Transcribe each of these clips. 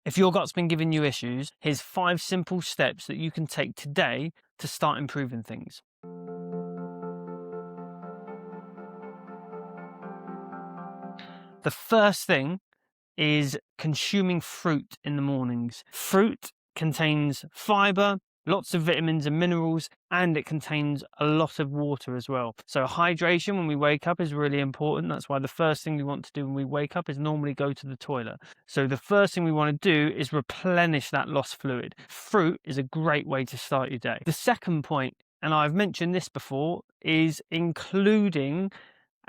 If your gut's been giving you issues, here's 5 simple steps that you can take today to start improving things. The first thing is consuming fruit in the mornings. Fruit contains fiber, lots of vitamins and minerals, and it contains a lot of water as well. So hydration when we wake up is really important. That's why the first thing we want to do when we wake up is normally go to the toilet. So the first thing we want to do is replenish that lost fluid. Fruit is a great way to start your day. The second point, and I've mentioned this before, is including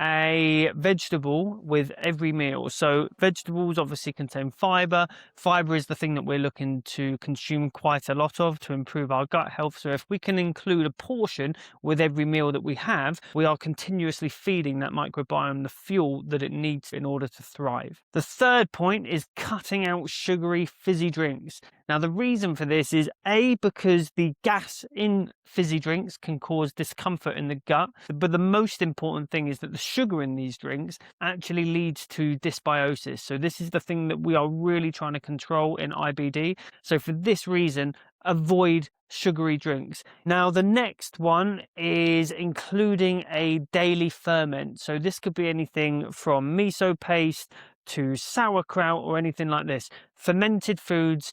a vegetable with every meal. So vegetables obviously contain fiber. Fiber is the thing that we're looking to consume quite a lot of to improve our gut health. So if we can include a portion with every meal that we have, we are continuously feeding that microbiome the fuel that it needs in order to thrive. The third point is cutting out sugary fizzy drinks. Now the reason for this is because the gas in fizzy drinks can cause discomfort in the gut, but the most important thing is that the sugar in these drinks actually leads to dysbiosis. So this is the thing that we are really trying to control in IBD. So for this reason, avoid sugary drinks. Now the next one is including a daily ferment. So this could be anything from miso paste to sauerkraut or anything like this. Fermented foods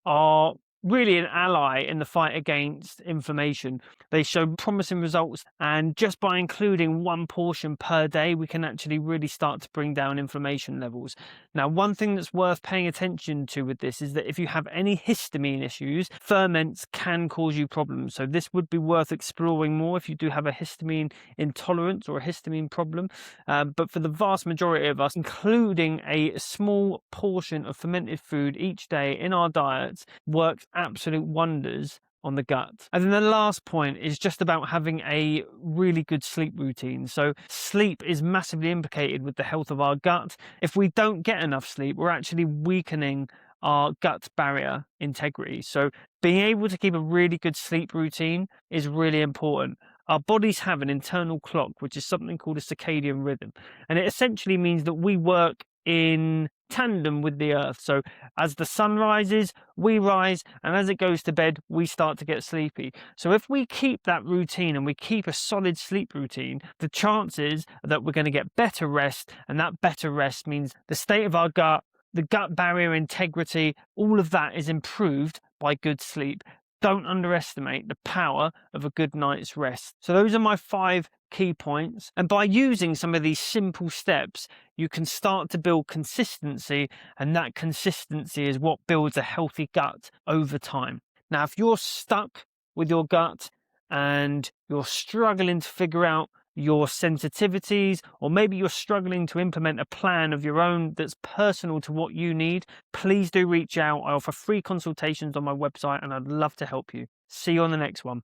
are really an ally in the fight against inflammation. They show promising results, and just by including 1 portion per day, we can actually really start to bring down inflammation levels. Now, one thing that's worth paying attention to with this is that if you have any histamine issues, ferments can cause you problems. So this would be worth exploring more if you do have a histamine intolerance or a histamine problem. But for the vast majority of us, including a small portion of fermented food each day in our diets works absolute wonders on the gut. And then the last point is just about having a really good sleep routine. So sleep is massively implicated with the health of our gut. If we don't get enough sleep, we're actually weakening our gut barrier integrity. So being able to keep a really good sleep routine is really important. Our bodies have an internal clock, which is something called a circadian rhythm. And it essentially means that we work in tandem with the earth. So as the sun rises, we rise, and as it goes to bed, we start to get sleepy. So if we keep that routine and we keep a solid sleep routine, the chances that we're going to get better rest, and that better rest means the state of our gut, the gut barrier integrity, all of that is improved by good sleep. Don't underestimate the power of a good night's rest. So those are my 5 key points. And by using some of these simple steps, you can start to build consistency, and that consistency is what builds a healthy gut over time. Now, if you're stuck with your gut and you're struggling to figure out your sensitivities, or maybe you're struggling to implement a plan of your own that's personal to what you need, please do reach out. I offer free consultations on my website, and I'd love to help you. See you on the next one.